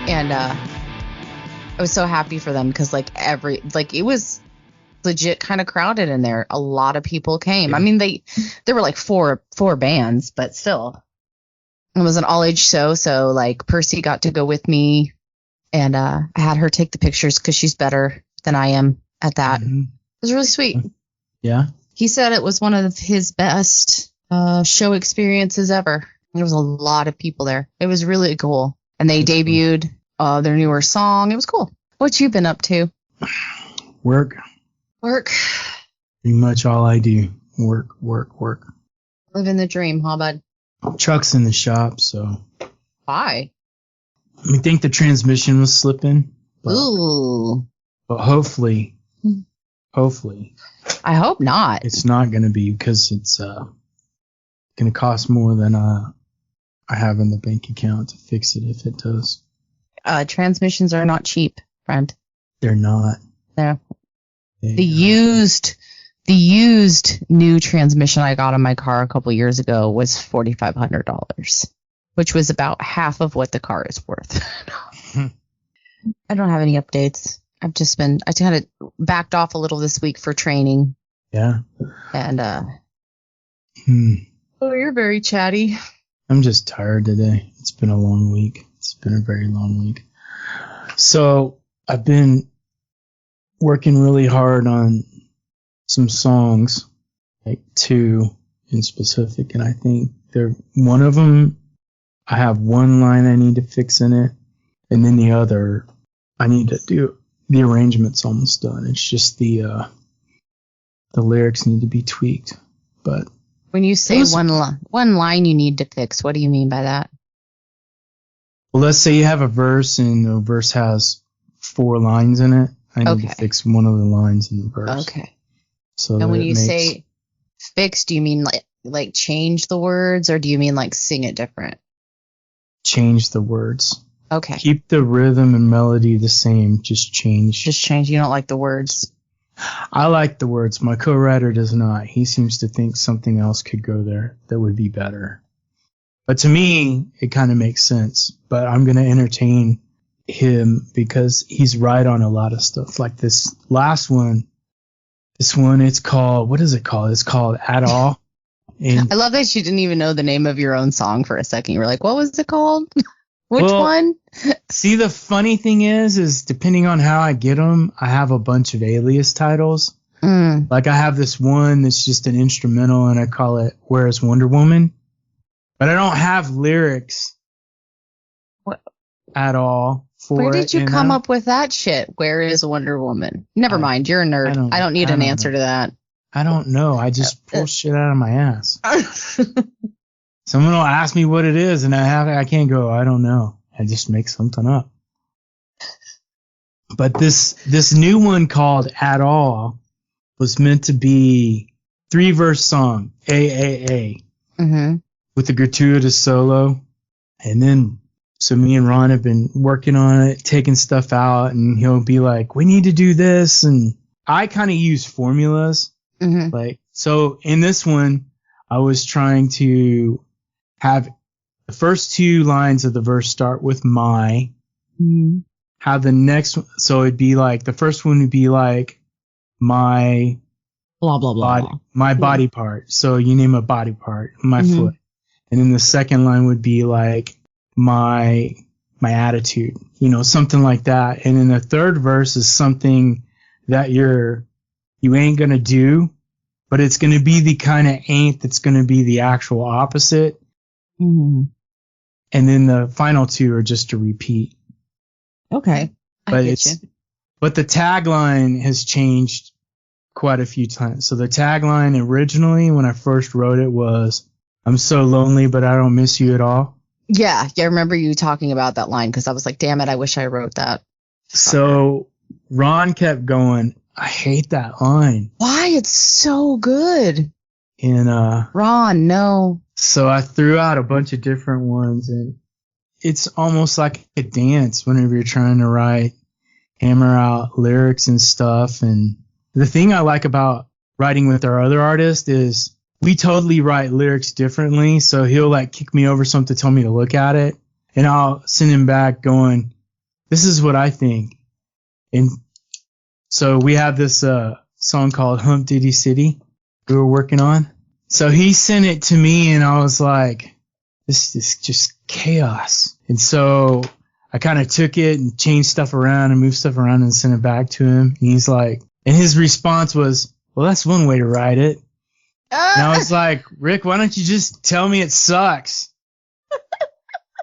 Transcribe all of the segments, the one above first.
And I was so happy for them because it was legit kind of crowded in there. A lot of people came. Yeah. I mean, there were like four bands, but still, it was an all age show. So like Percy got to go with me, and I had her take the pictures because she's better than I am at that. Mhm. It was really sweet. Yeah. He said it was one of his best show experiences ever. There was a lot of people there. It was really cool. And they debuted their newer song. It was cool. What you been up to? Work. Pretty much all I do. Work. Living the dream, huh, bud? Truck's in the shop, so Why? we think the transmission was slipping. Ooh. But hopefully, I hope not. it's not going to be, because it's going to cost more than I have in the bank account to fix it if it does. Transmissions are not cheap, friend. They're not. No. They, The used new transmission I got in my car a couple years ago was $4,500, which was about half of what the car is worth. I don't have any updates. I kind of backed off a little this week for training. Yeah. And, Hmm. oh, you're very chatty. I'm just tired today. It's been a long week. It's been a very long week. So I've been working really hard on some songs, like 2 in specific, and I think one of them, I have one line I need to fix in it, and then the other, I need to do the arrangement's almost done. It's just the lyrics need to be tweaked. But When you say one line you need to fix, what do you mean by that? well, let's say you have a verse and the verse has 4 lines in it. I need to fix one of the lines in the verse. Okay. So And when you say fix, do you mean like change the words, or do you mean like sing it different? change the words. Okay. Keep the rhythm and melody the same. Just change. Just change. You don't like the words. I like the words. My co-writer does not. He seems to think something else could go there that would be better. But to me, it kind of makes sense. But I'm going to entertain him because he's right on a lot of stuff. Like this last one. This one, it's called, what is it called? It's called At All. And I love that you didn't even know the name of your own song for a second. You were like, what was it called? Which one? See, the funny thing is depending on how I get them, I have a bunch of alias titles. Like I have this one that's just an instrumental and I call it Where's Wonder Woman? But I don't have lyrics at all for it. Where did you come up with that shit? Where is Wonder Woman? Never mind. You're a nerd. I don't need an answer to that. I don't know. I just pull shit out of my ass. Someone will ask me what it is, and I can't go, I don't know. I just make something up. But this new one called At All was meant to be 3-verse song, AAA, with a gratuitous solo. And then, so me and Ron have been working on it, taking stuff out, and he'll be like, we need to do this. And I kind of use formulas. Like, so in this one, I was trying to have the first 2 lines of the verse start with my, have the next one, so it'd be like, the first one would be like my blah, blah, blah. My body part. So you name a body part, my foot. And then the second line would be like my attitude, something like that. And then the third verse is something that you ain't gonna do, but it's gonna be the kind of ain't that's gonna be the actual opposite. And then the final 2 are just a repeat. Okay. But the tagline has changed quite a few times. So the tagline originally, when I first wrote it, was, I'm so lonely, but I don't miss you at all. Yeah. I remember you talking about that line because I was like, damn it, I wish I wrote that. So Ron kept going, I hate that line. Why? It's so good. And Ron, no. So I threw out a bunch of different ones, and it's almost like a dance whenever you're trying to hammer out lyrics and stuff. And the thing I like about writing with our other artist is we totally write lyrics differently. So he'll like kick me over something, tell me to look at it, and I'll send him back going, this is what I think. And so we have this song called Hump Diddy City we were working on. So he sent it to me and I was like, this is just chaos. And so I kind of took it and changed stuff around and moved stuff around and sent it back to him. And he's like, and his response was, well, that's one way to write it. And I was like, Rick, why don't you just tell me it sucks?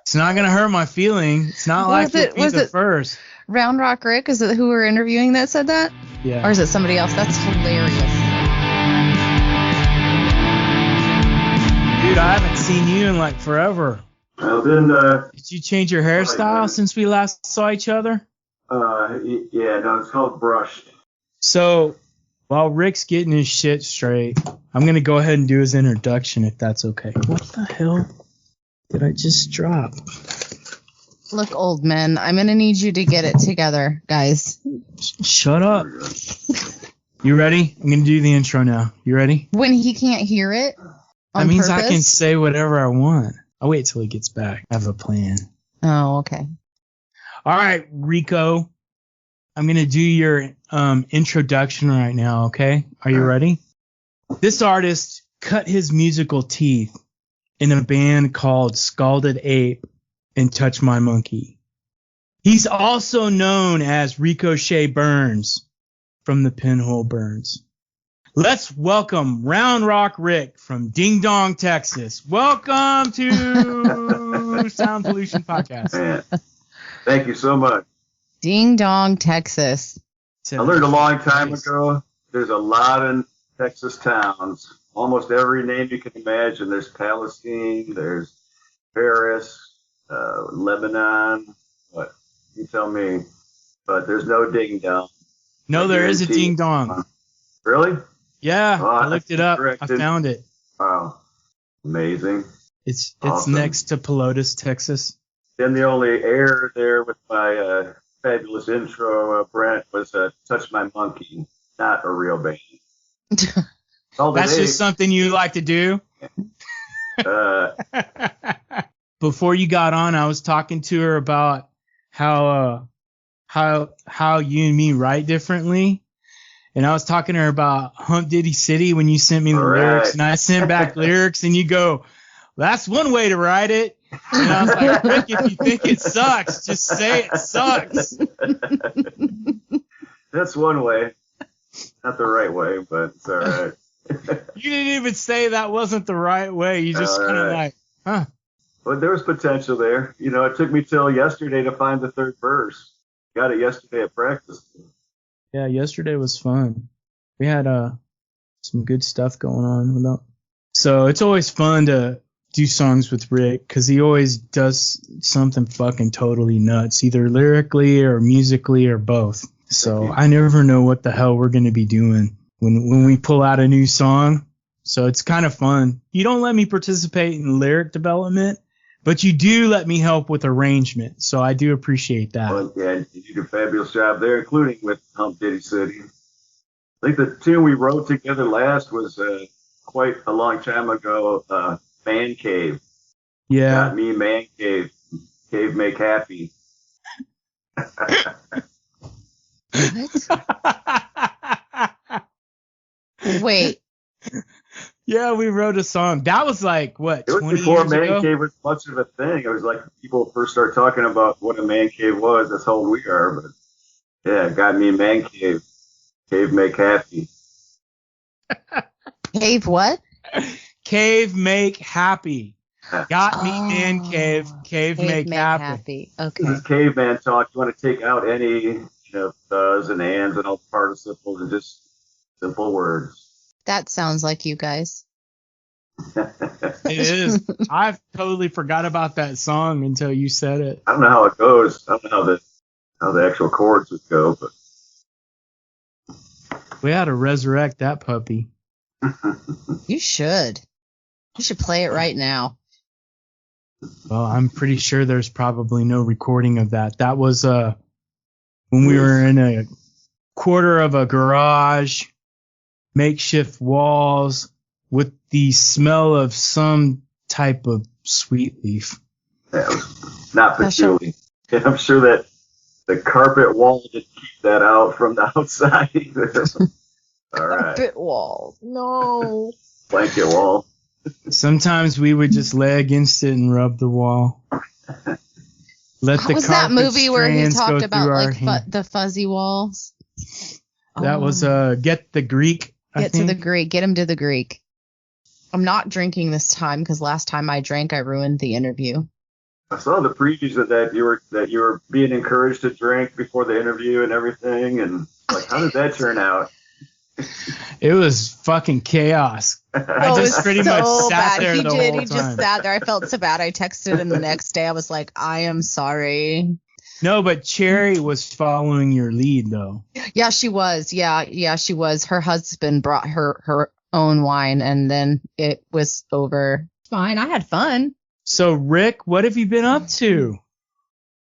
It's not going to hurt my feeling. It's not like it be the first. Round Rock Rick, is it who we're interviewing that said that? Yeah. Or is it somebody else? That's hilarious. Dude, I haven't seen you in like forever. Well, then, did you change your hairstyle since we last saw each other? Yeah, no, it's called brushed. So, while Rick's getting his shit straight, I'm going to go ahead and do his introduction if that's okay. What the hell did I just drop? Look, old man, I'm going to need you to get it together, guys. Shut up. You ready? I'm going to do the intro now. You ready? When he can't hear it on That means purpose? I can say whatever I want. I'll wait till he gets back. I have a plan. Oh, okay. All right, Rico. I'm going to do your introduction right now, okay? Are you ready? This artist cut his musical teeth in a band called Scalded Ape and Touch My Monkey. He's also known as Ricochet Burns from the Pinhole Burns. Let's welcome Round Rock Rick from Ding Dong, Texas. Welcome to Sound Pollution Podcast. Man, thank you so much. Ding Dong, Texas. I learned a long time ago, there's a lot of Texas towns. Almost every name you can imagine. There's Palestine, there's Paris, Lebanon, what? You tell me. But there's no Ding Dong. No, there is a Ding Dong. Really? Yeah, Oh, I looked it up. corrected. I found it. Wow. Amazing. It's Awesome. next to Pelotas, Texas. Then the only error there with my fabulous intro, Brent, was Touch My Monkey, not a real band. That's just something you like to do? Before you got on, I was talking to her about how you and me write differently. And I was talking to her about Hump Diddy City when you sent me the lyrics, and I sent back lyrics, and you go, that's one way to write it. And I was like, Rick, if you think it sucks, just say it sucks. That's one way. Not the right way, but it's all right. You didn't even say that wasn't the right way. You just kind of like, huh. But there was potential there. You know, it took me till yesterday to find the third verse. Got it yesterday at practice. Yeah, yesterday was fun. We had some good stuff going on. So it's always fun to do songs with Rick because he always does something fucking totally nuts, either lyrically or musically or both. So I never know what the hell we're going to be doing when we pull out a new song. So it's kind of fun. You don't let me participate in lyric development, but you do let me help with arrangement. So I do appreciate that. Well, yeah, you did a fabulous job there, including with Hump Diddy City. I think the tune we wrote together last was quite a long time ago, Man Cave. Yeah. Got me, Man Cave. Cave make happy. Wait. Yeah, we wrote a song. That was like, what, 20 years ago? It was before Man Cave was much of a thing. It was like people first started talking about what a man cave was. That's how old we are. But yeah, got me, Man Cave. Cave make happy. Cave what? Cave make happy. Got me, Man Cave. Cave make happy. Okay. This caveman talk. You want to take out any thes and ands and all the participles and just simple words. That sounds like you guys. It is. I've totally forgot about that song until you said it. I don't know how it goes. I don't know how the actual chords would go, but we had to resurrect that puppy. You should. You should play it right now. Well, I'm pretty sure there's probably no recording of that. That was when we were in a quarter of a garage, makeshift walls with the smell of some type of sweet leaf. that was not patchouli. And I'm sure that The carpet wall did keep that out from the outside either. All right. Carpet wall. No. Blanket wall. Sometimes we would just lay against it and rub the wall. Let the was that movie where he talked about like the fuzzy walls? That was Get the Greek. Get to the Greek. Get him to the Greek. I'm not drinking this time because last time I drank, I ruined the interview. I saw the previews of that you were being encouraged to drink before the interview and everything, and like, how did that turn out? It was fucking chaos. I just pretty much sat there the whole time. He just sat there. I felt so bad. I texted him the next day. I was like, I am sorry. No, but Cherry was following your lead, though. Yeah, she was. Yeah, she was. Her husband brought her own wine, and then it was over. Fine. I had fun. So, Rick, what have you been up to?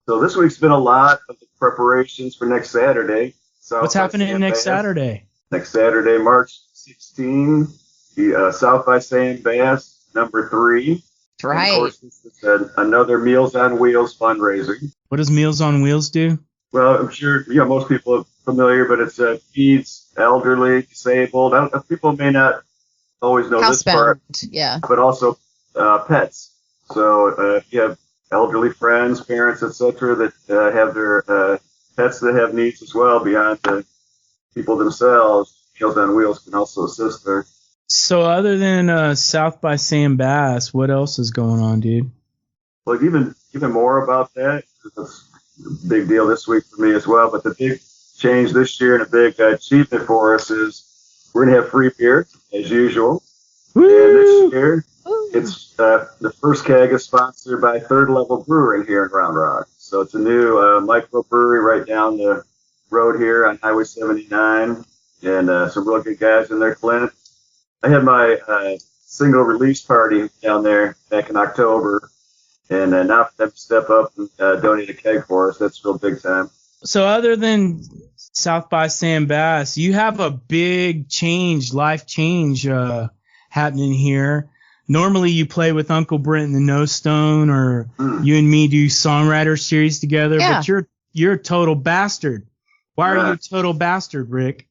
So this week's been a lot of the preparations for next Saturday. What's happening next Saturday? Next Saturday, March 16, the South by Sam Bass, number 3. That's right. And of course, it's another Meals on Wheels fundraiser. What does Meals on Wheels do? Well, I'm sure most people are familiar, but it's feeds elderly, disabled. People may not always know this part. Yeah. But also pets. So if you have elderly friends, parents, etc., that have their pets that have needs as well beyond the people themselves, Meals on Wheels can also assist there. So other than South by Sam Bass, what else is going on, dude? Well, even more about that, it's a big deal this week for me as well, but the big change this year and a big achievement for us is we're going to have free beer, as usual. Woo! And this year, it's the first keg is sponsored by Third Level Brewing here in Round Rock. So it's a new microbrewery right down the road here on Highway 79, and some real good guys in there, Clint. I had my single release party down there back in October, and now for them to step up and donate a keg for us, that's real big time. So other than South by Sam Bass, you have a big life change happening here. Normally you play with Uncle Brent and the No Stone, or you and me do songwriter series together, but you're a total bastard. Why are you a total bastard, Rick?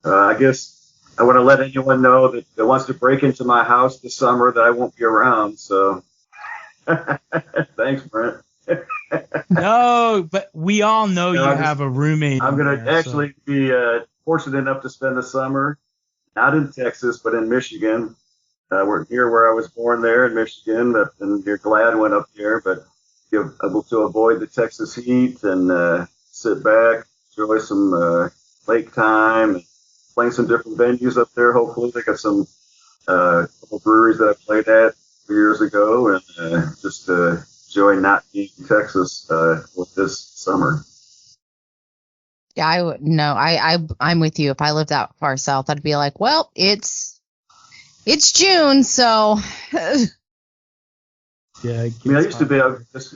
I guess I want to let anyone know that wants to break into my house this summer that I won't be around. So thanks, Brent. No, but we all know you have a roommate. I'm going to actually be fortunate enough to spend the summer not in Texas, but in Michigan. We're here where I was born there in Michigan, and you're glad I went up there, but you're able to avoid the Texas heat and sit back, enjoy some lake time, and playing some different venues up there. Hopefully, they got some couple breweries that I played at 2 years ago, and just enjoy not being in Texas with this summer. Yeah, I'm with you. If I lived that far south, I'd be like, well, it's June, so. Yeah, I mean, I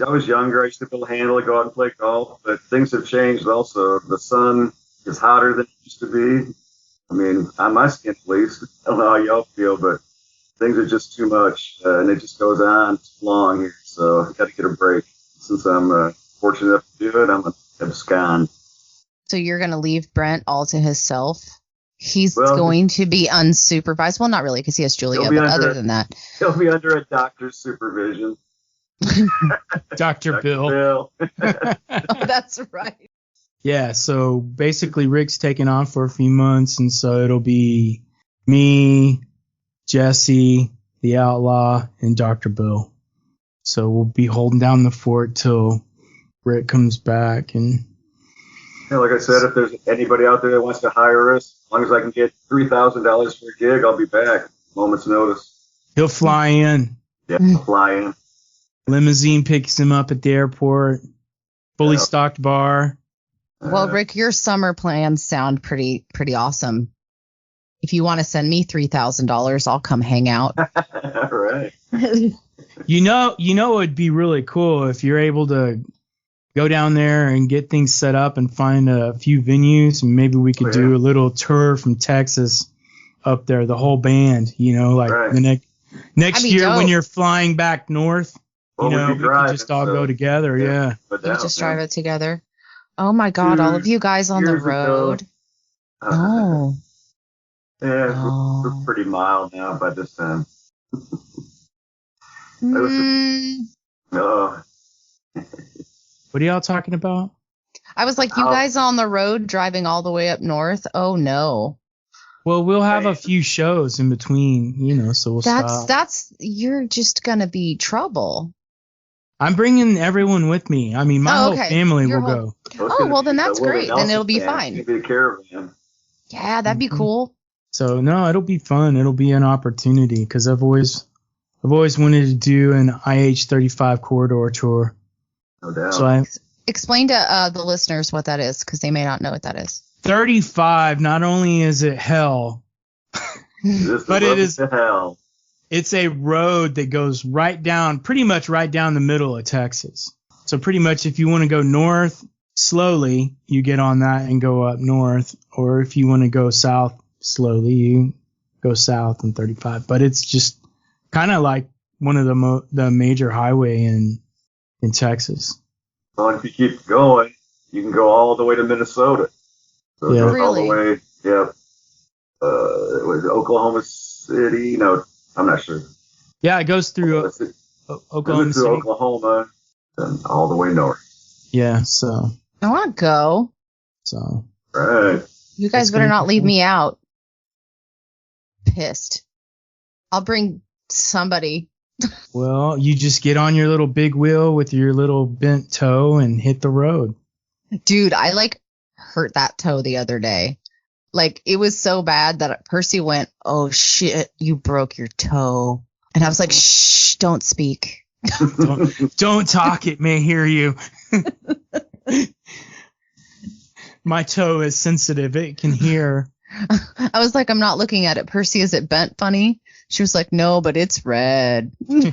was younger. I used to be able to handle it, go out and play golf, but things have changed also. The sun is hotter than it used to be. I mean, on my skin at least. I don't know how y'all feel, but things are just too much, and it just goes on too long here. So I got to get a break. Since I'm fortunate enough to do it, I'm abscond. So you're going to leave Brent all to himself? He's going to be unsupervised. Well, not really, because he has Julia, but other than that. He'll be under a doctor's supervision. Dr. Bill. Oh, that's right. Yeah, so basically Rick's taking on for a few months, and so it'll be me, Jesse, the Outlaw, and Dr. Bill. So we'll be holding down the fort till Rick comes back. And like I said, if there's anybody out there that wants to hire us, as long as I can get $3,000 for a gig, I'll be back. Moment's notice. He'll fly in. Yeah, he'll fly in. Limousine picks him up at the airport. Fully stocked bar. Well, Rick, your summer plans sound pretty awesome. If you want to send me $3,000, I'll come hang out. All right. You know, it would be really cool if you're able to go down there and get things set up and find a few venues, and maybe we could do a little tour from Texas up there, the whole band, the next year when you're flying back north, we could just all go together. Yeah. We just drive it together. Oh my God! All of you guys on the road. Oh. Yeah, we're pretty mild now by this time. What are y'all talking about? I was like, you guys on the road driving all the way up north? Oh no. Well, we'll have a few shows in between, so we'll stop. You're just gonna be trouble. I'm bringing everyone with me. I mean, my whole family will go. Oh, well, then that's great. Then it'll be fine. It'll be a caravan. Yeah, that'd be cool. So no, it'll be fun. It'll be an opportunity because I've always wanted to do an IH-35 corridor tour. No doubt. So explain to the listeners what that is because they may not know what that is. 35. Not only is it hell, but it is hell. It's a road that goes pretty much right down the middle of Texas. So pretty much if you want to go north slowly, you get on that and go up north. Or if you want to go south slowly, you go south on 35. But it's just kind of like one of the major highway in Texas. Well, if you keep going, you can go all the way to Minnesota. So it goes all the way, it was Oklahoma City, I'm not sure. Yeah, it goes through Oklahoma City. Oklahoma and all the way north. Yeah, so. I want to go. So. Right. You guys better not leave me out. Pissed. I'll bring somebody. Well, you just get on your little big wheel with your little bent toe and hit the road. Dude, I hurt that toe the other day. It was so bad that Percy went, "Oh shit, you broke your toe." And I was like, "Shh, don't speak." Don't talk, it may hear you. My toe is sensitive, it can hear. I was like, "I'm not looking at it. Percy, is it bent funny?" She was like, "No, but it's red." She's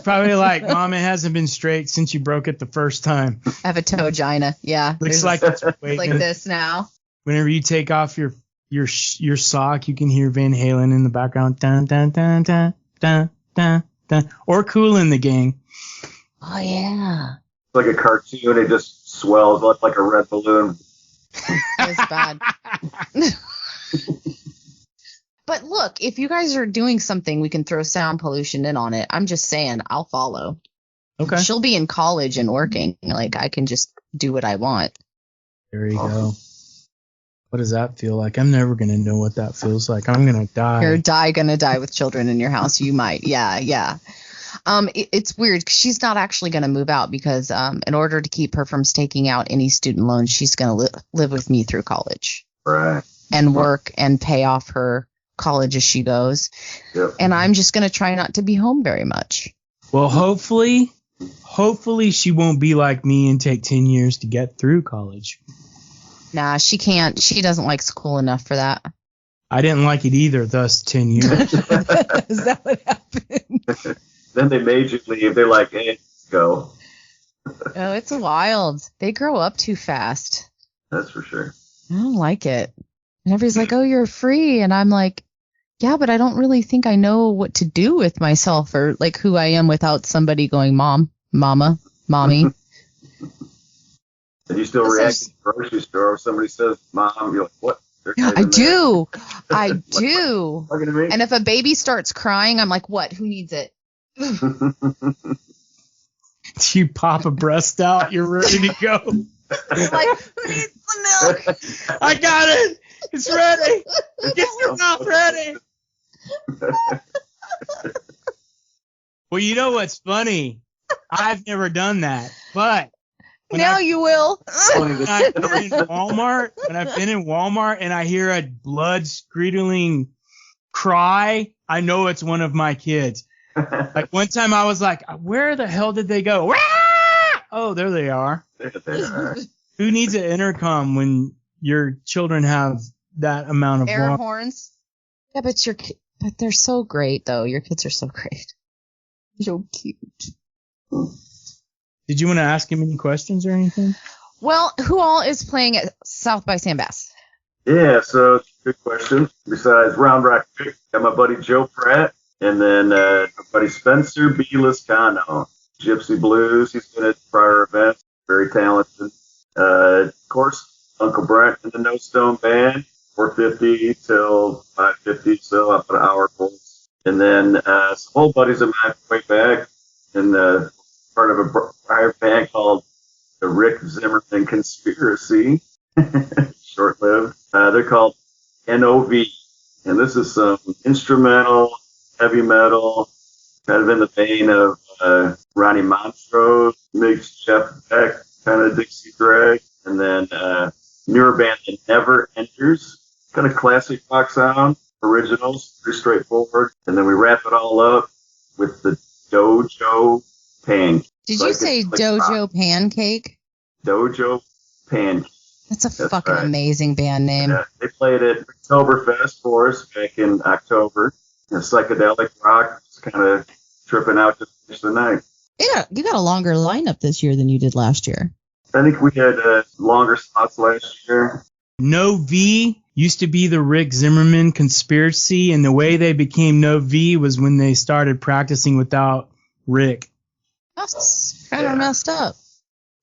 probably like, "Mom, it hasn't been straight since you broke it the first time." I have a toe-gina. Yeah. Looks like it's like this now. Whenever you take off your sock, you can hear Van Halen in the background. Dun, dun, dun, dun, dun, dun, dun. Or Kool and the Gang. Oh, yeah. It's like a cartoon. It just swells up like a red balloon. It's bad. But look, if you guys are doing something, we can throw sound pollution in on it. I'm just saying, I'll follow. Okay. She'll be in college and working. I can just do what I want. There you go. What does that feel like? I'm never going to know what that feels like. I'm going to die. You're going to die with children in your house. You might. Yeah. It's weird. She's not actually going to move out because in order to keep her from taking out any student loans, she's going to live with me through college. Right. And work and pay off her college as she goes. Yep. And I'm just going to try not to be home very much. Well, hopefully she won't be like me and take 10 years to get through college. Nah, she can't. She doesn't like school enough for that. I didn't like it either, thus 10 years. Is that what happened? Then they made you leave. They're like, "Hey, go." Oh, it's wild. They grow up too fast. That's for sure. I don't like it. And everybody's like, "Oh, you're free." And I'm like, yeah, but I don't really think I know what to do with myself or who I am without somebody going, "Mom, Mama, Mommy." And you still react in the grocery store if somebody says, "Mom," you're like, "What?" I do. I do. Talking to me? And if a baby starts crying, I'm like, "What? Who needs it?" You pop a breast out, you're ready to go. Like, who needs the milk? I got it. It's ready. Get your mouth ready. Well, you know what's funny? I've never done that, but now you will. When I've been in Walmart and I hear a blood-curdling cry, I know it's one of my kids. Like one time I was like, "Where the hell did they go?" Oh, there they are. Who needs an intercom when your children have that amount of air horns? Yeah, but they're so great though. Your kids are so great. So cute. Did you want to ask him any questions or anything? Well, who all is playing at South by Sandbass? Yeah, so good question. Besides Round Rock Vic, got my buddy Joe Pratt, and then my buddy Spencer B. Liscano. Gypsy Blues, he's been at prior events, very talented. Of course, Uncle Brent and the No Stone Band, 4:50 till 5:50, so up an hour course. And then some old buddies of mine way back in part of a prior band called the Rick Zimmerman Conspiracy, short-lived. They're called NOV, and this is some instrumental, heavy metal, kind of in the vein of Ronnie Montrose, mixed Jeff Beck, kind of Dixie Gregg, and then newer band that Never Enters, kind of classic rock sound, originals, pretty straightforward, and then we wrap it all up with the Dojo Pancake. Did you say Dojo Pancake? Dojo Pancake. That's a fucking amazing band name. Yeah, they played at Oktoberfest for us back in October. Psychedelic rock, just kind of tripping out to finish the night. Yeah, you got a longer lineup this year than you did last year. I think we had longer slots last year. No V used to be the Rick Zimmerman Conspiracy, and the way they became No V was when they started practicing without Rick. That's kind of messed up.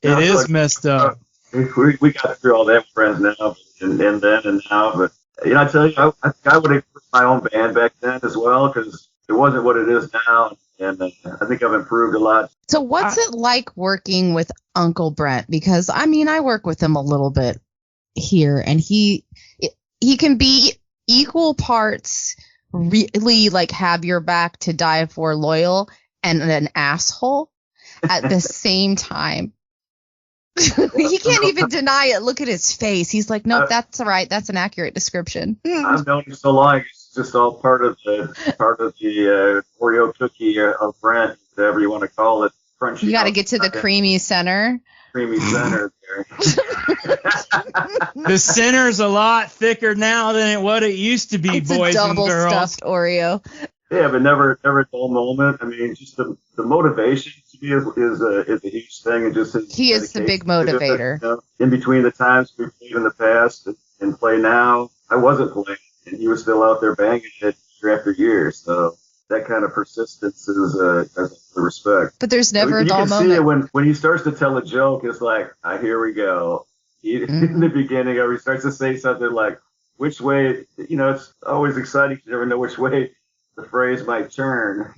It is messed up. We got through all that friends now, and then and now. But I tell you, I would have put my own band back then as well, because it wasn't what it is now, and I think I've improved a lot. So what's it like working with Uncle Brent? Because I work with him a little bit here, and he can be equal parts really like have your back to die for loyal and an asshole at the same time. He can't even deny it. Look at his face. He's like, nope, that's all right. That's an accurate description. I've known him so long. It's just all part of the Oreo cookie of Brent, whatever you want to call it. Crunchy. You got to get to the creamy center. Creamy center there. The center's a lot thicker now than what it used to be, it's boys and girls. It's a double stuffed Oreo. Yeah, but never a dull moment. Just the motivation to me is a huge thing, and just he is the big motivator. In between the times we played in the past and play now, I wasn't playing, and he was still out there banging it year after year. So that kind of persistence is the respect. But there's never a dull moment. You can see it when he starts to tell a joke. It's like, here we go. In the beginning, or he starts to say something like, which way? It's always exciting. You never know which way the phrase might turn.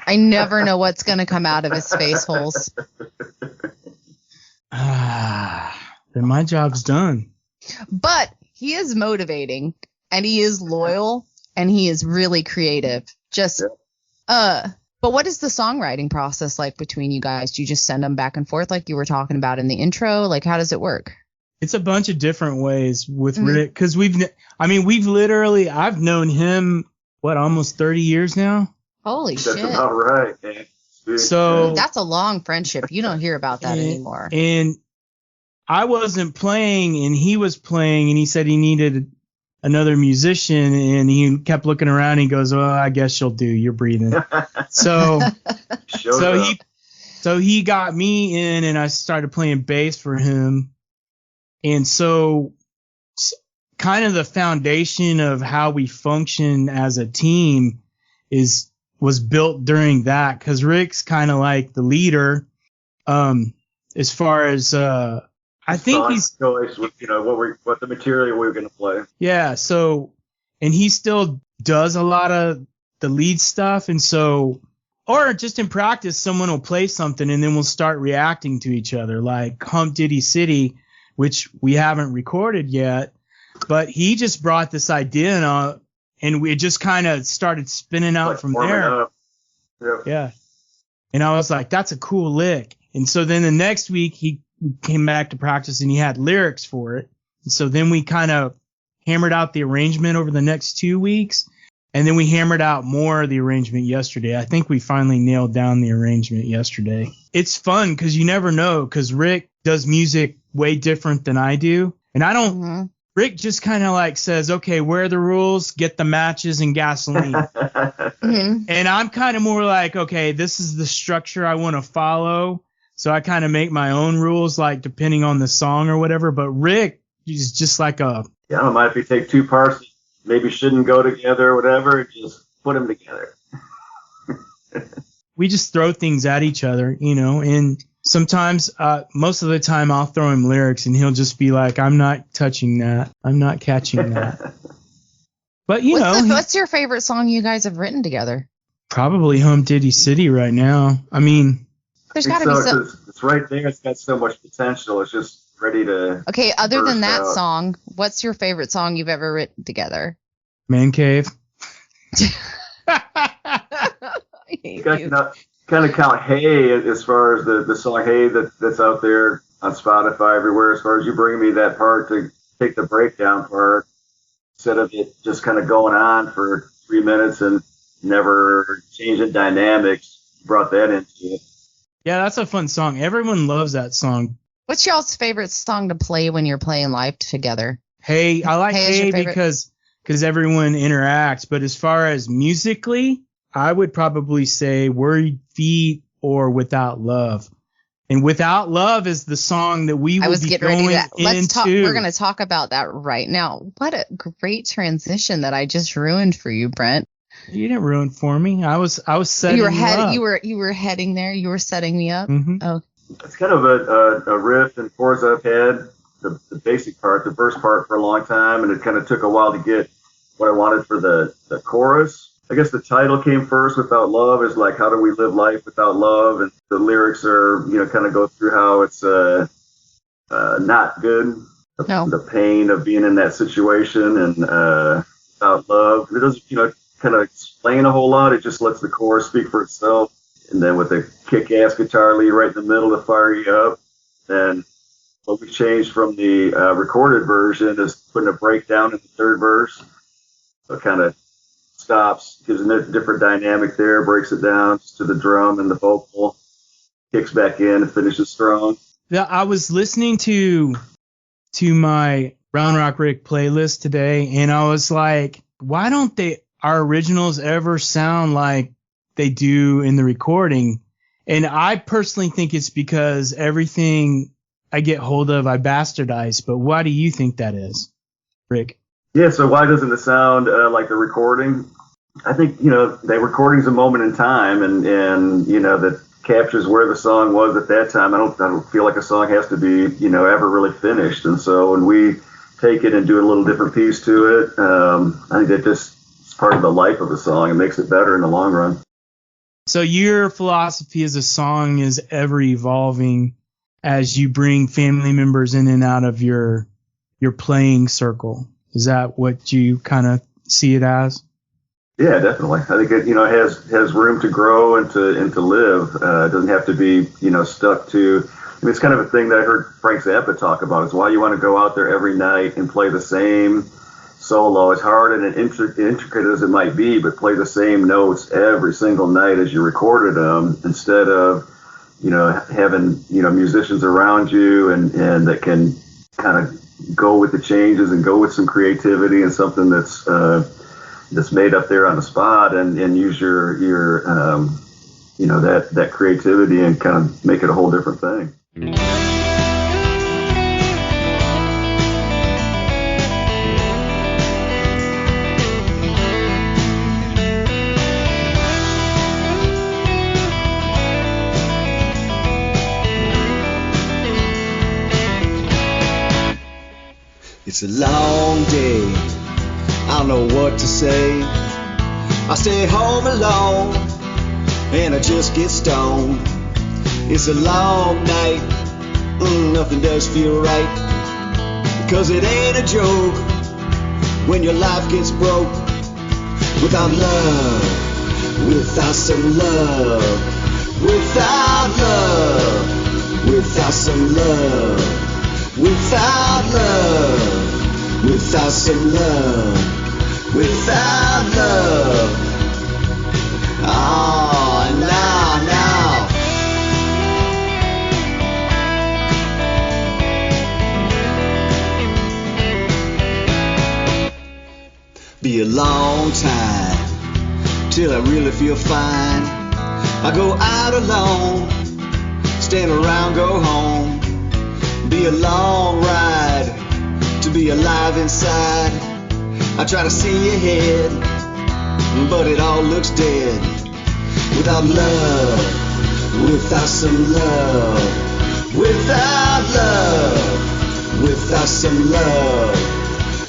I never know what's going to come out of his face holes. Then my job's done. But he is motivating, and he is loyal, and he is really creative. But what is the songwriting process like between you guys? Do you just send them back and forth like you were talking about in the intro? Like, how does it work? It's a bunch of different ways with Rick, because I've known him, almost 30 years now? Holy shit. That's about right, man. So that's a long friendship. You don't hear about that anymore. And I wasn't playing, and he was playing, and he said he needed another musician, and he kept looking around, and he goes, "Well, I guess you'll do. You're breathing." So he got me in, and I started playing bass for him. And so kind of the foundation of how we function as a team was built during that, because Rick's kind of like the leader, as far as I think he's choice with what the material we're going to play. Yeah, so and he still does a lot of the lead stuff, and so or just in practice someone will play something and then we'll start reacting to each other, like Hump Diddy City, which we haven't recorded yet, but he just brought this idea in, and we just kind of started spinning out from there. Yeah. And I was like, that's a cool lick. And so then the next week he came back to practice and he had lyrics for it. And so then we kind of hammered out the arrangement over the next 2 weeks. And then we hammered out more of the arrangement yesterday. I think we finally nailed down the arrangement yesterday. It's fun because you never know, because Rick does music way different than I do. And I don't, Rick just kind of like says, okay, where are the rules? Get the matches and gasoline. And I'm kind of more like, okay, this is the structure I want to follow. So I kind of make my own rules, like depending on the song or whatever. But Rick is just like a... Yeah, I don't mind if you take two parts that maybe shouldn't go together or whatever, just put them together. We just throw things at each other, and Sometimes, most of the time, I'll throw him lyrics, and he'll just be like, "I'm not touching that. I'm not catching that." But what's your favorite song you guys have written together? Probably Home Diddy City right now. I mean, there's got to be some. It's right there. It's got so much potential. It's just ready to. Okay, other than that out. song, what's your favorite song you've ever written together? Man Cave. You guys kind of count Hey as far as the song Hey that's out there on Spotify everywhere. As far as you bring me that part to take the breakdown part, instead of it just kind of going on for 3 minutes and never changing dynamics, brought that into it. Yeah, that's a fun song. Everyone loves that song. What's y'all's favorite song to play when you're playing live together? Hey, I like Hey because everyone interacts. But as far as musically, I would probably say Worried Feet or Without Love. And Without Love is the song that we will be going into. We're going to talk about that right now. What a great transition that I just ruined for you, Brent. You didn't ruin for me. I was setting you up. You were heading there. You were setting me up. Mm-hmm. Oh, it's kind of a riff and chords I've had the basic part, the verse part for a long time, and it kind of took a while to get what I wanted for the chorus. I guess the title came first. Without Love is like, how do we live life without love? And the lyrics are, kind of go through how it's not good. The pain of being in that situation and without love. It doesn't, kind of explain a whole lot. It just lets the chorus speak for itself. And then with the kick-ass guitar lead right in the middle to fire you up. And what we changed from the recorded version is putting a breakdown in the third verse. So it kind of stops, gives a different dynamic there, breaks it down just to the drum and the vocal, kicks back in and finishes strong. Yeah, I was listening to my Round Rock Rick playlist today, and I was like, why don't our originals ever sound like they do in the recording? And I personally think it's because everything I get hold of, I bastardize. But why do you think that is, Rick? Yeah, so why doesn't it sound like the recording? I think, the recording's a moment in time, and that captures where the song was at that time. I don't feel like a song has to be, ever really finished. And so when we take it and do a little different piece to it, I think that just is part of the life of the song. It makes it better in the long run. So your philosophy as a song is ever evolving as you bring family members in and out of your playing circle. Is that what you kind of see it as? Yeah, definitely. I think it, has room to grow and to live. It doesn't have to be, stuck to. I mean, it's kind of a thing that I heard Frank Zappa talk about. Is why you want to go out there every night and play the same solo, as hard and intricate as it might be, but play the same notes every single night as you recorded them, instead of, having, musicians around you and that can kind of go with the changes and go with some creativity and something that's made up there on the spot, and use your that creativity and kind of make it a whole different thing. It's a long day, I don't know what to say. I stay home alone and I just get stoned. It's a long night, nothing does feel right, because it ain't a joke when your life gets broke. Without love, without some love, without love, without some love. Without love, without some love, without love. Oh, now. Be a long time till I really feel fine. I go out alone, stand around, go home. Be a long ride to be alive inside. I try to see ahead, but it all looks dead. Without love, without some love, without love, without some love,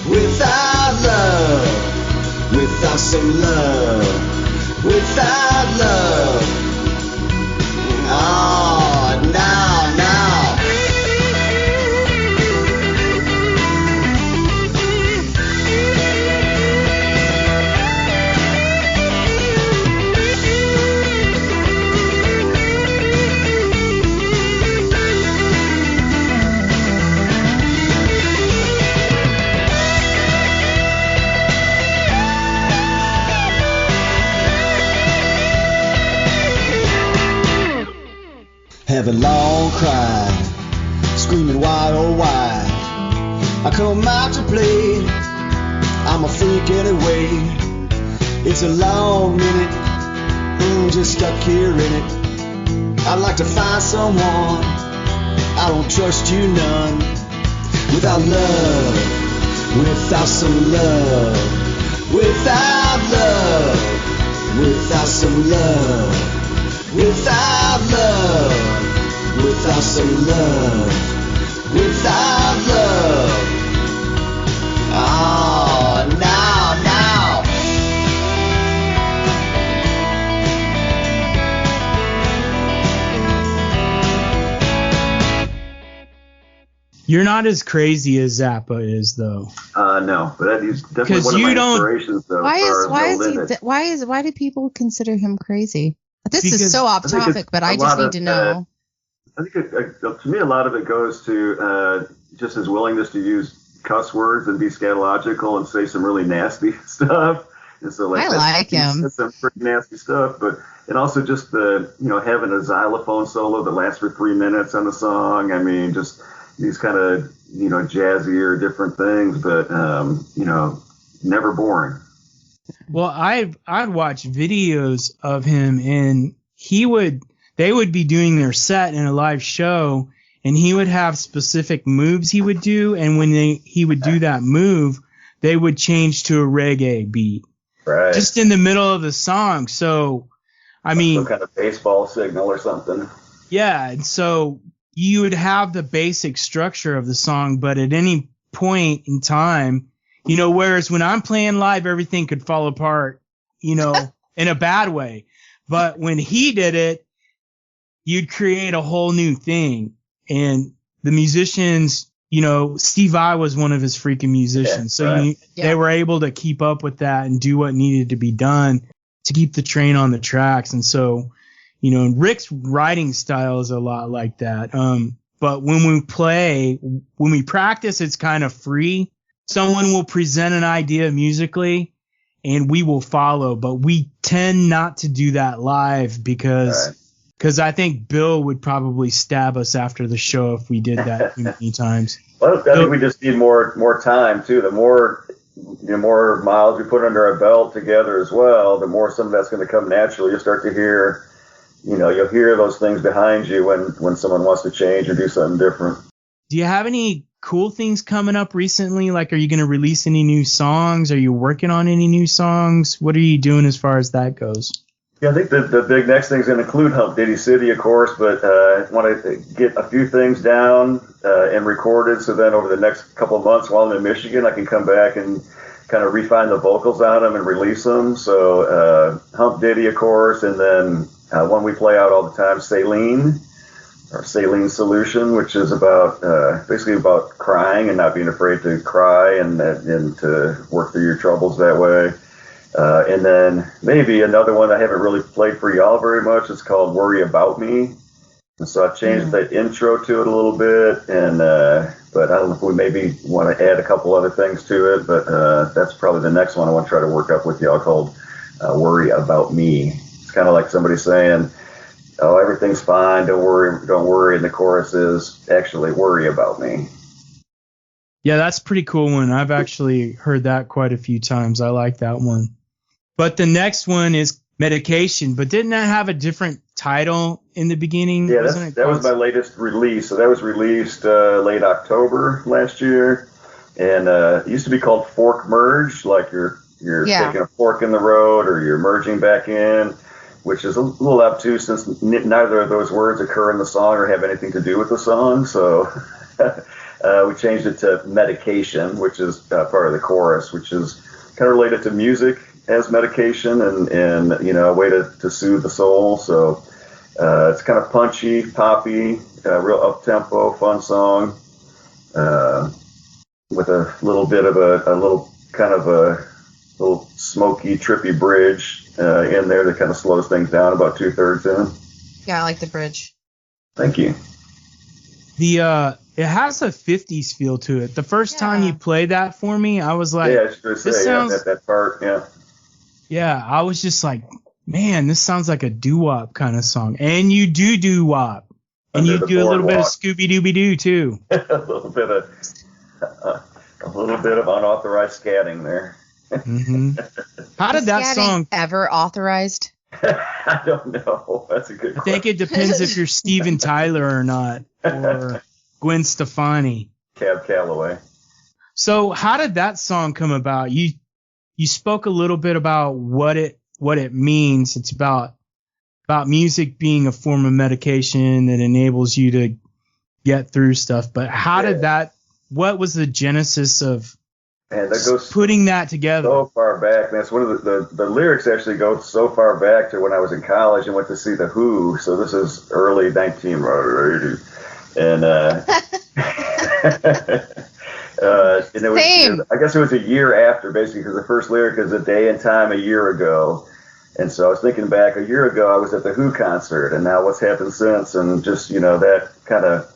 without love, without some love, without love. Oh, now. Have a long cry, screaming why oh why. I come out to play, I'm a freak anyway. It's a long minute, just stuck here in it. I'd like to find someone, I don't trust you none. Without love, without some love, without love, without some love, without love, without some love, without love. Oh, now. You're not as crazy as Zappa is, though. No, but he's definitely one of my inspirations, though. Why do people consider him crazy? This is so off topic, but I just need to know. I think to me, a lot of it goes to just his willingness to use cuss words and be scatological and say some really nasty stuff. And so, like, I like him. That's some pretty nasty stuff, and also just having a xylophone solo that lasts for 3 minutes on a song. I mean, just these kind of jazzier different things, but never boring. Well, I'd watch videos of him, and they would be doing their set in a live show, and he would have specific moves he would do, and when he would do that move, they would change to a reggae beat, right? Just in the middle of the song. So, I mean, some kind of baseball signal or something. Yeah, and so you would have the basic structure of the song, but at any point in time, whereas when I'm playing live, everything could fall apart, in a bad way. But when he did it, you'd create a whole new thing. And the musicians, Steve Vai was one of his freaking musicians. They were able to keep up with that and do what needed to be done to keep the train on the tracks. And so, Rick's writing style is a lot like that. But when we practice, it's kind of free. Someone will present an idea musically and we will follow, but we tend not to do that live because I think Bill would probably stab us after the show if we did that too many times. Well, I think we just need more time too. The more miles we put under our belt together as well, the more some of that's going to come naturally. You'll start to hear, you'll hear those things behind you when someone wants to change or do something different. Do you have any cool things coming up recently? Like, are you going to release any new songs? Are you working on any new songs? What are you doing as far as that goes? Yeah, I think the big next thing is going to include Hump Diddy City, of course, but I want to get a few things down and recorded, so then over the next couple of months while I'm in Michigan, I can come back and kind of refine the vocals on them and release them. So Hump Diddy, of course, and then one we play out all the time, Saline, or Saline Solution, which is about basically about crying and not being afraid to cry and to work through your troubles that way. And then maybe another one I haven't really played for y'all very much. It's called Worry About Me. And so I've changed the intro to it a little bit, and but I don't know if we maybe want to add a couple other things to it, but that's probably the next one I want to try to work up with y'all, called Worry About Me. It's kind of like somebody saying, oh, everything's fine, don't worry, and the chorus is actually worry about me. Yeah, that's a pretty cool one. I've actually heard that quite a few times. I like that one. But the next one is Medication, but didn't that have a different title in the beginning? Yeah, that was my latest release. So that was released late October last year, and it used to be called Fork Merge, like you're taking a fork in the road or you're merging back in. which is a little obtuse since neither of those words occur in the song or have anything to do with the song. So we changed it to medication, which is part of the chorus, which is kind of related to music as medication and a way to soothe the soul. So it's kind of punchy, poppy, real up-tempo, fun song with a little bit of a little smoky, trippy bridge in there that kind of slows things down about 2/3 in. Yeah, I like the bridge. Thank you. It has a 50s feel to it. The first time you played that for me, I was like, yeah, I was going to say, sounds, that part, yeah. Yeah, I was just like, man, this sounds like a doo-wop kind of song. And you do doo-wop. And you do a little bit of Scooby-Dooby-Doo, too. a little bit of unauthorized scatting there. Mm-hmm. How did that song ever authorized? I don't know. That's a good question. I think it depends if you're Steven Tyler or not, or Gwen Stefani. Cab Calloway. So how did that song come about? You spoke a little bit about what it means. It's about music being a form of medication that enables you to get through stuff. But how did what was the genesis of putting that together? So far back. That's one of the lyrics actually go so far back to when I was in college and went to see The Who. So this is early 1980. And and it was, I guess it was a year after, basically, because the first lyric is a day and time a year ago. And so I was thinking back, a year ago I was at the Who concert, and now what's happened since, and just, that kind of,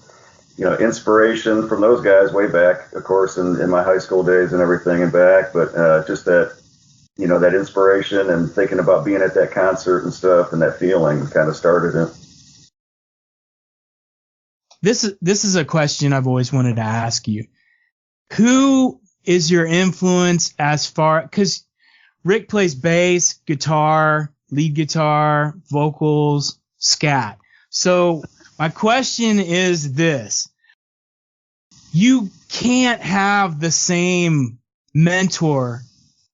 inspiration from those guys way back, of course, in my high school days and everything and back, but just that, that inspiration and thinking about being at that concert and stuff and that feeling kind of started it. This is a question I've always wanted to ask you. Who is your influence as far, because Rick plays bass, guitar, lead guitar, vocals, scat. So my question is this. You can't have the same mentor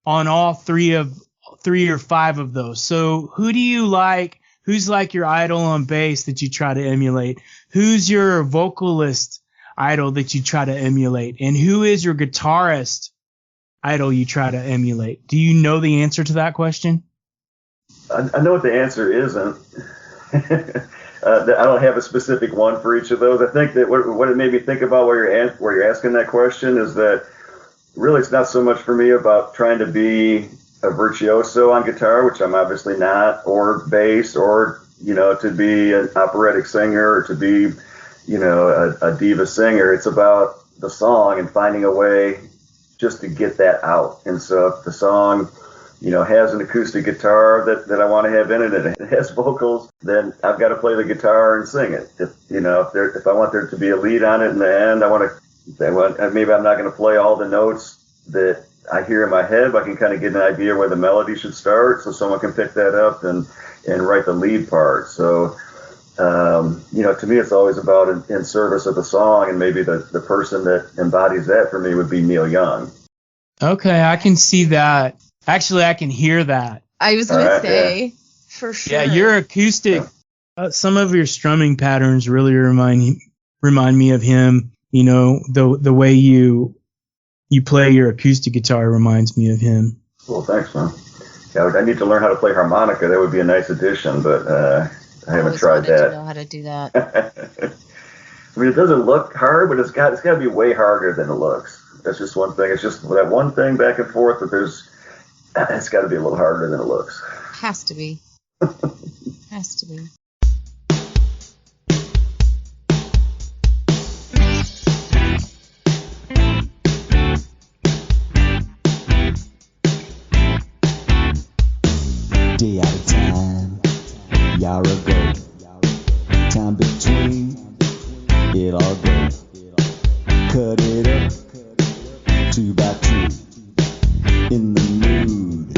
on all three or five of those. So who do you like? Who's like your idol on bass that you try to emulate? Who's your vocalist idol that you try to emulate? And who is your guitarist idol you try to emulate? Do you know the answer to that question? I know what the answer isn't. I don't have a specific one for each of those. I think that what it made me think about where you're asking that question is that really it's not so much for me about trying to be a virtuoso on guitar, which I'm obviously not, or bass, or to be an operatic singer, or to be a diva singer. It's about the song and finding a way just to get that out. And so if the song has an acoustic guitar that I want to have in it, and it has vocals, then I've got to play the guitar and sing it. If I want there to be a lead on it in the end, maybe I'm not going to play all the notes that I hear in my head, but I can kind of get an idea where the melody should start, so someone can pick that up and write the lead part. So, to me, it's always about in service of the song, and maybe the person that embodies that for me would be Neil Young. Okay, I can see that. Actually, I can hear that. I was going to say, for sure. Yeah, your acoustic, some of your strumming patterns really remind me of him. The way you play your acoustic guitar reminds me of him. Well, thanks, man. Yeah, I need to learn how to play harmonica. That would be a nice addition, but I haven't tried that. I know how to do that. I mean, it doesn't look hard, but it's got to be way harder than it looks. That's just one thing. It's just that one thing back and forth, but it's got to be a little harder than it looks. Has to be. Has to be. Day out of time, year ago, time between it all go. Cut it up, 2 by 2, in the mood,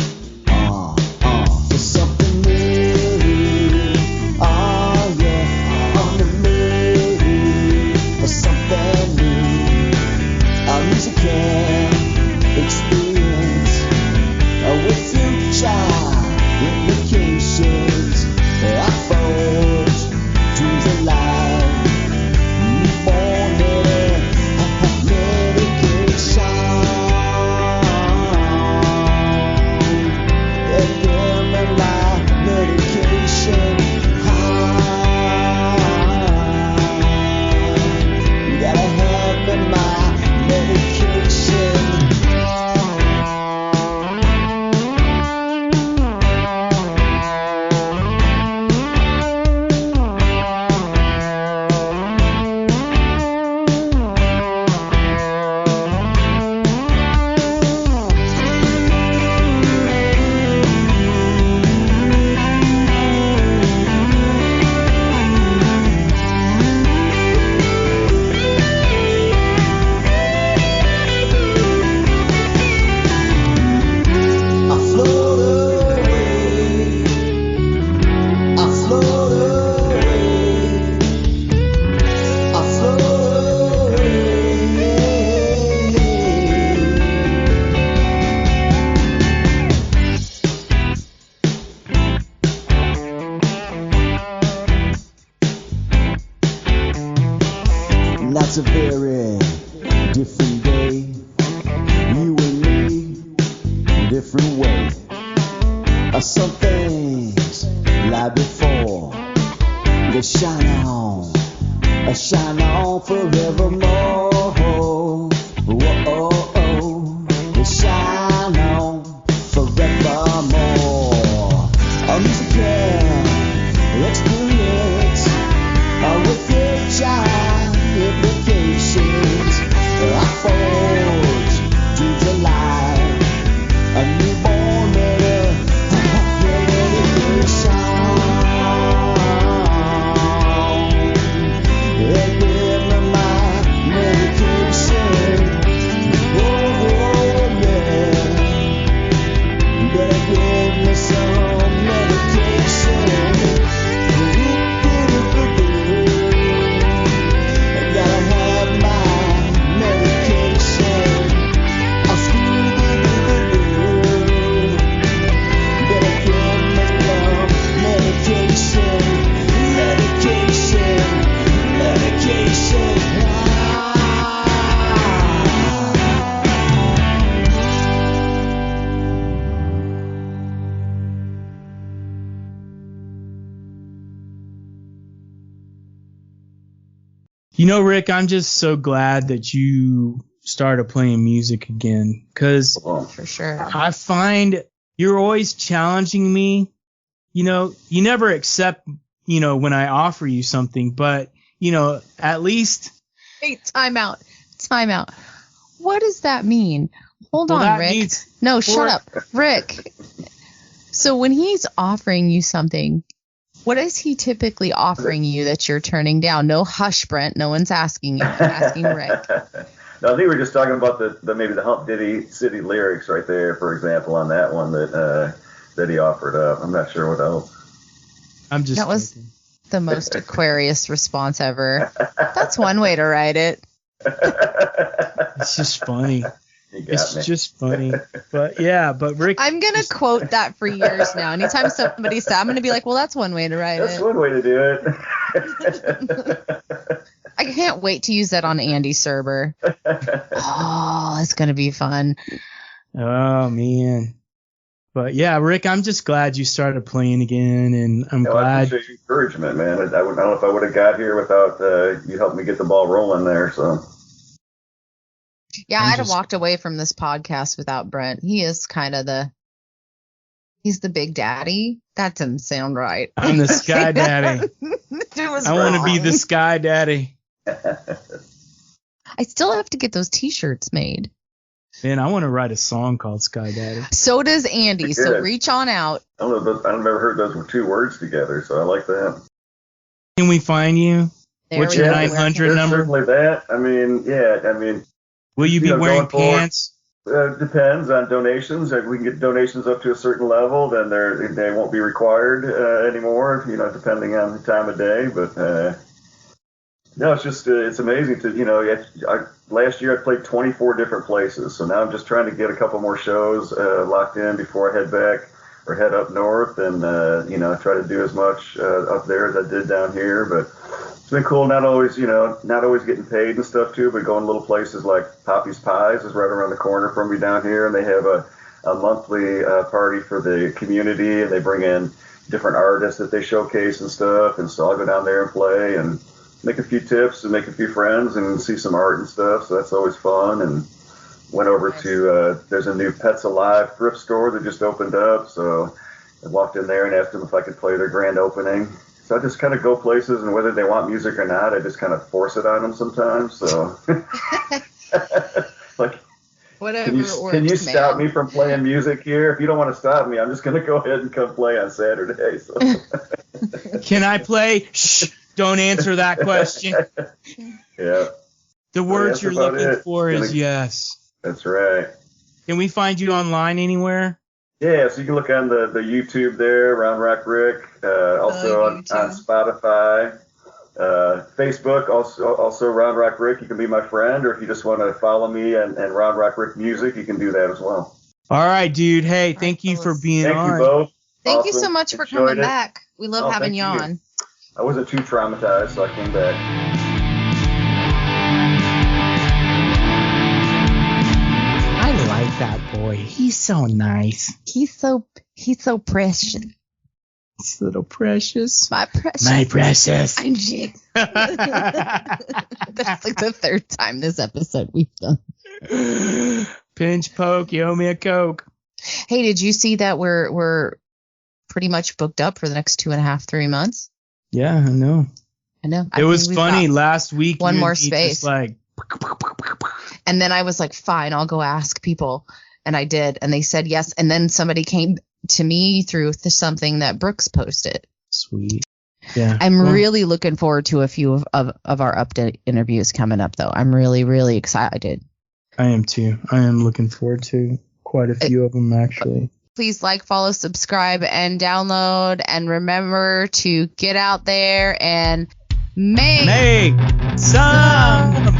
for something new, yeah, on the mood, for something new, our music can experience, with future implications. Rick, I'm just so glad that you started playing music again, because for sure, I find you're always challenging me. You never accept, when I offer you something, but, at least. Hey, time out. What does that mean? Hold on, Rick. No, shut up. Rick. So when he's offering you something, what is he typically offering you that you're turning down? No, hush, Brent. No one's asking you. I'm asking Rick. No, I think we're just talking about maybe the Hump Diddy City lyrics right there, for example, on that one that he offered up. I'm not sure what else. That was the most Aquarius response ever. That's one way to write it. It's just funny. Just funny. But Rick. I'm going to quote that for years now. Anytime somebody says, I'm going to be like, well, that's one way to write it. That's one way to do it. I can't wait to use that on Andy Serber. Oh, it's going to be fun. Oh, man. But yeah, Rick, I'm just glad you started playing again, and I'm glad. I appreciate your encouragement, man. I don't know if I would have got here without you helping me get the ball rolling there. So. Yeah, I'd have walked away from this podcast without Brent. He is kind of he's the big daddy. That doesn't sound right. I'm the sky daddy. I want to be the sky daddy. I still have to get those T-shirts made. Man, I want to write a song called Sky Daddy. So does Andy. So reach on out. I've never heard those with two words together, so I like that. Can we find you? What's your 900 number? Certainly that. I mean. Will you be wearing pants? Depends on donations. If we can get donations up to a certain level, then they won't be required anymore. Depending on the time of day. But no, it's just it's amazing to last year I played 24 different places, so now I'm just trying to get a couple more shows locked in before I head back or head up north, and try to do as much up there as I did down here. But it's been cool, not always getting paid and stuff too, but going to little places like Poppy's Pies is right around the corner from me down here, and they have a monthly party for the community, and they bring in different artists that they showcase and stuff, and so I'll go down there and play and make a few tips and make a few friends and see some art and stuff, so that's always fun. And went over to there's a new Pets Alive thrift store that just opened up, so I walked in there and asked them if I could play their grand opening. So I just kind of go places, and whether they want music or not, I just kind of force it on them sometimes. So, like, whatever. Can you stop me from playing music here? If you don't want to stop me, I'm just going to go ahead and come play on Saturday. So. Can I play? Shh! Don't answer that question. Yeah. The words you're looking for is yes. That's right. Can we find you online anywhere? Yeah, so you can look on the YouTube there, Round Rock Rick, also on Spotify, Facebook, also Round Rock Rick. You can be my friend, or if you just want to follow me and Round Rock Rick Music, you can do that as well. All right, dude. Hey, thank you for being on. Thank you both. Thank you so much for coming back. We love having you on. I wasn't too traumatized, so I came back. I like that boy. He's so nice. He's so precious. He's little precious. My precious. My precious. I'm Jig. That's like the third time this episode we've done. Pinch poke, you owe me a Coke. Hey, did you see that we're pretty much booked up for the next 2.5-3 months? Yeah, I know. It was funny last week. One more space. Like, and then I was like, fine, I'll go ask people. And I did. And they said yes. And then somebody came to me through something that Brooks posted. Sweet. Yeah. I'm really looking forward to a few of our update interviews coming up, though. I'm really, really excited. I am too. I am looking forward to quite a few of them, actually. Please like, follow, subscribe, and download. And remember to get out there and make some